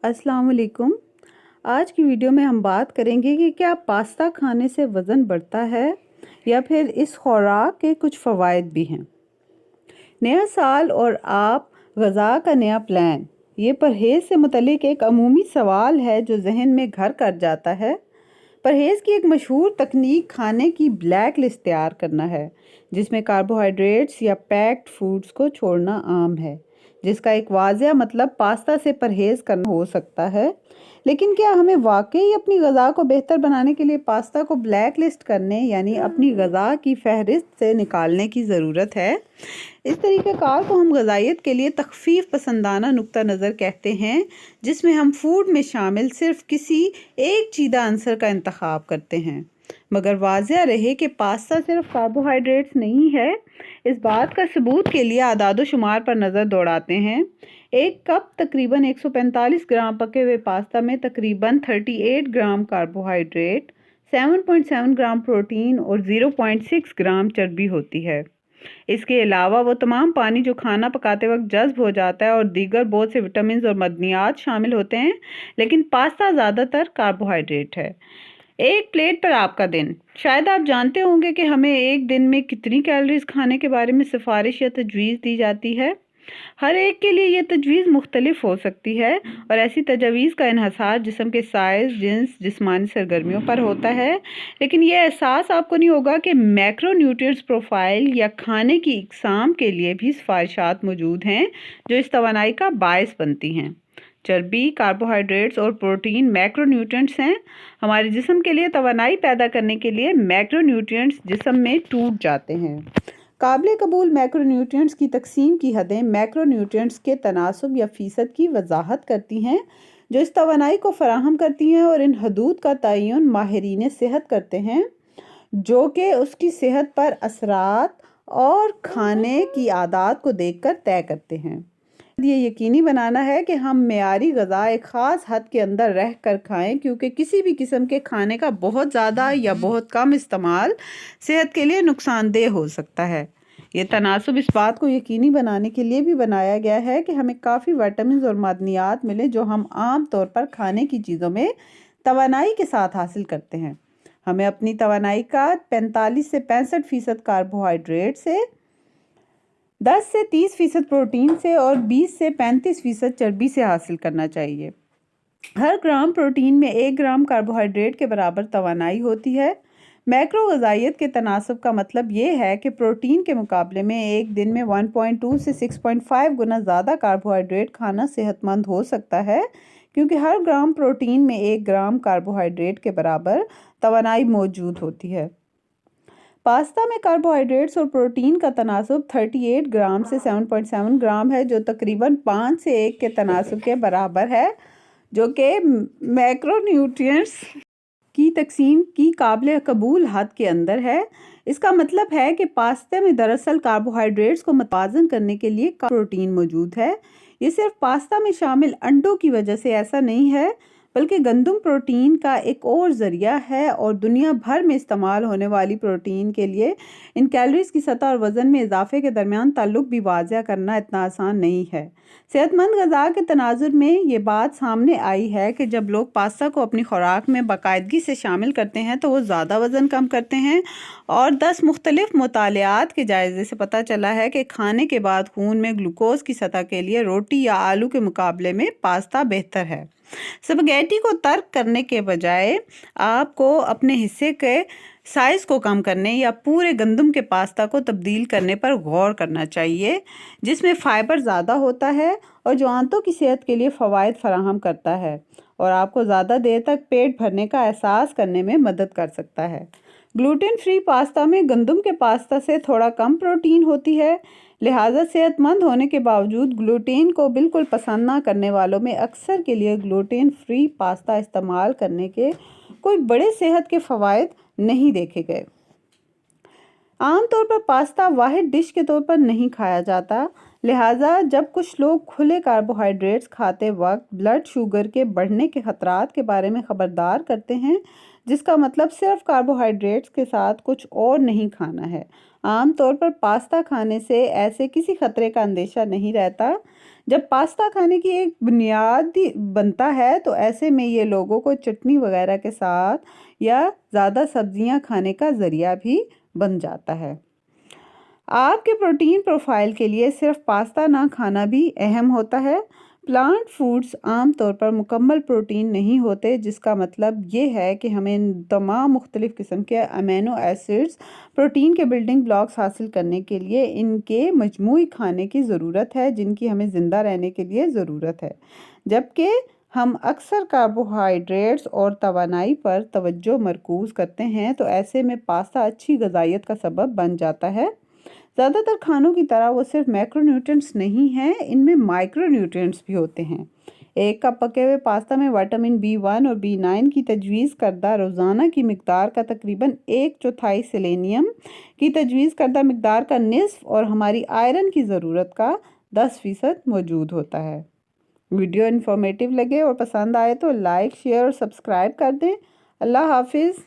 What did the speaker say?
अस्सलाम वालेकुम। आज की वीडियो में हम बात करेंगे कि क्या पास्ता खाने से वज़न बढ़ता है या फिर इस खुराक के कुछ फ़वाइद भी हैं। नया साल और आप ग़ज़ा का नया प्लान, ये परहेज़ से मुतल्लिक एक अमूमी सवाल है जो जहन में घर कर जाता है। परहेज़ की एक मशहूर तकनीक खाने की ब्लैक लिस्ट तैयार करना है, जिसमें कार्बोहाइड्रेट्स या पैक्ड फूड्स को छोड़ना आम है, जिसका एक वाज़िया मतलब पास्ता से परहेज़ करना हो सकता है। लेकिन क्या हमें वाकई अपनी ग़ज़ा को बेहतर बनाने के लिए पास्ता को ब्लैक लिस्ट करने यानी अपनी ग़ज़ा की फ़हरिस्त से निकालने की ज़रूरत है? इस तरीक़ाकार को हम ग़ज़ाइयत के लिए तख़फ़ीफ़ पसंदाना नुक्ता नज़र कहते हैं, जिसमें हम फूड में शामिल सिर्फ़ किसी एक चीदा अंसर का इंतख़ाब करते हैं। मगर वाज़िया रहे कि पास्ता सिर्फ़ कार्बोहाइड्रेट्स नहीं है। इस बात का सबूत के लिए आदादो शुमार पर नज़र दौड़ाते हैं। एक कप तकरीबन 145 ग्राम पके हुए पास्ता में तकरीबन 38 ग्राम कार्बोहाइड्रेट, 7.7 ग्राम प्रोटीन और 0.6 ग्राम चर्बी होती है। इसके अलावा वो तमाम पानी जो खाना पकाते वक्त जज्ब हो जाता है और दीगर बहुत से विटामिन और मदनियात शामिल होते हैं, लेकिन पास्ता ज़्यादातर कार्बोहाइड्रेट है। एक प्लेट पर आपका दिन। शायद आप जानते होंगे कि हमें एक दिन में कितनी कैलोरीज खाने के बारे में सिफारिश या तजवीज़ दी जाती है। हर एक के लिए ये तजवीज़ मुख्तलिफ हो सकती है और ऐसी तजवीज़ का इन्हसार जिस्म के साइज़, जिन्स, जिस्मानी सरगर्मियों पर होता है। लेकिन ये एहसास आपको नहीं होगा कि मैक्रोन्यूट्रिएंट्स प्रोफाइल या खाने की इकसाम के लिए भी सिफारिशात मौजूद हैं जो इस तवानाई का बायस बनती हैं। चर्बी, कार्बोहाइड्रेट्स और प्रोटीन मैक्रोन्यूट्रिएंट्स हैं। हमारे जिस्म के लिए तवानाई पैदा करने के लिए मैक्रोन्यूट्रिएंट्स जिस्म में टूट जाते हैं। काबिल कबूल मैक्रोन्यूट्रिएंट्स की तकसीम की हदें मैक्रोन्यूट्रिएंट्स के तनासब या फ़ीसद की वजाहत करती हैं जो इस तवानाई को फराहम करती हैं, और इन हदूद का तयन माहिरीन सेहत करते हैं जो कि उसकी सेहत पर असरात और खाने की आदत को देखकर तय करते हैं। ये यकीनी बनाना है कि हम मेयारी ग़ज़ा एक ख़ास हद के अंदर रह कर खाएं, क्योंकि किसी भी किस्म के खाने का बहुत ज़्यादा या बहुत कम इस्तेमाल सेहत के लिए नुकसानदेह हो सकता है। ये तनासब इस बात को यकीनी बनाने के लिए भी बनाया गया है कि हमें काफ़ी विटामिन और मादनियात मिले जो हम आम तौर पर खाने की चीज़ों में तवानाई के साथ हासिल करते हैं। हमें अपनी तवानाई का 45 से 65% कार्बोहाइड्रेट से, 10 से 30% प्रोटीन से और 20 से 35% चर्बी से हासिल करना चाहिए। हर ग्राम प्रोटीन में 1 ग्राम कार्बोहाइड्रेट के बराबर तवानाई होती है। मैक्रो ग़ज़ाइयत के तनासब का मतलब ये है कि प्रोटीन के मुकाबले में एक दिन में 1.2 से 6.5 गुना ज़्यादा कार्बोहाइड्रेट खाना सेहतमंद हो सकता है, क्योंकि हर ग्राम प्रोटीन में 1 ग्राम कार्बोहाइड्रेट के बराबर तवानाई मौजूद होती है। पास्ता में कार्बोहाइड्रेट्स और प्रोटीन का तनासब 38 ग्राम से 7.7 ग्राम है, जो तकरीबन 5 से 1 के तनासब के बराबर है, जो कि मैक्रोन्यूट्रिएंट्स की तकसीम की काबिल कबूल हद के अंदर है। इसका मतलब है कि पास्ते में दरअसल कार्बोहाइड्रेट्स को मतवाज़न करने के लिए प्रोटीन मौजूद है। ये सिर्फ पास्ता में शामिल अंडों की वजह से ऐसा नहीं है, बल्कि गंदम प्रोटीन का एक और ज़रिया है, और दुनिया भर में इस्तेमाल होने वाली प्रोटीन के लिए इन कैलोरीज की सतह और वज़न में इजाफे के दरमियान ताल्लुक भी वाज़िया करना इतना आसान नहीं है। सेहतमंद ग़ज़ा के तनाजुर में ये बात सामने आई है कि जब लोग पास्ता को अपनी खुराक में बाकायदगी से शामिल करते हैं तो वो ज़्यादा वज़न कम करते हैं, और 10 मुख्तलिफ मुतालियात के जायज़े से पता चला है कि खाने के बाद खून में ग्लूकोज की सतह के लिए रोटी या आलू के मुकाबले में पास्ता बेहतर है। स्पगेटी को तर्क करने के बजाय आपको अपने हिस्से के साइज़ को कम करने या पूरे गंदम के पास्ता को तब्दील करने पर गौर करना चाहिए, जिसमें फ़ाइबर ज़्यादा होता है और जो आंतों की सेहत के लिए फ़वाइद फराहम करता है और आपको ज़्यादा देर तक पेट भरने का एहसास करने में मदद कर सकता है। ग्लूटेन फ्री पास्ता में गंदम के पास्ता से थोड़ा कम प्रोटीन होती है, लिहाजा सेहतमंद होने के बावजूद ग्लूटेन को बिल्कुल पसंद ना करने वालों में अक्सर के लिए ग्लूटेन फ्री पास्ता इस्तेमाल करने के कोई बड़े सेहत के फ़वाइद नहीं देखे गए। आमतौर पर पास्ता वाहिद डिश के तौर पर नहीं खाया जाता, लिहाजा जब कुछ लोग खुले कार्बोहाइड्रेट्स खाते वक्त ब्लड शुगर के बढ़ने के ख़तरात के बारे में ख़बरदार करते हैं, जिसका मतलब सिर्फ कार्बोहाइड्रेट्स के साथ कुछ और नहीं खाना है। आम तौर पर पास्ता खाने से ऐसे किसी खतरे का अंदेशा नहीं रहता, جب پاستا کھانے کی ایک بنیادی بنتا ہے تو ایسے میں یہ لوگوں کو چٹنی وغیرہ کے ساتھ یا زیادہ سبزیاں کھانے کا ذریعہ بھی بن جاتا ہے۔ آپ کے پروٹین پروفائل کے لیے صرف پاستا نہ کھانا بھی اہم ہوتا ہے۔ پلانٹ فوڈز عام طور پر مکمل پروٹین نہیں ہوتے، جس کا مطلب یہ ہے کہ ہمیں تمام مختلف قسم کے امینو ایسڈز پروٹین کے بلڈنگ بلاکس حاصل کرنے کے لیے ان کے مجموعی کھانے کی ضرورت ہے جن کی ہمیں زندہ رہنے کے لیے ضرورت ہے، جبکہ ہم اکثر کاربوہائیڈریٹس اور توانائی پر توجہ مرکوز کرتے ہیں تو ایسے میں پاستا اچھی غذائیت کا سبب بن جاتا ہے۔ زیادہ تر کھانوں کی طرح وہ صرف میکرو نیوٹرینٹس نہیں ہیں، ان میں مائکرو نیوٹرینٹس بھی ہوتے ہیں۔ ایک کپ پکے ہوئے پاستا میں وٹامن B1 اور B9 کی تجویز کردہ روزانہ کی مقدار کا تقریباً 1/4 سیلینیم کی تجویز کردہ مقدار کا نصف اور ہماری آئرن کی ضرورت کا 10% موجود ہوتا ہے۔ ویڈیو انفارمیٹیو لگے اور پسند آئے تو لائک، شیئر اور سبسکرائب کر دیں۔ اللہ حافظ۔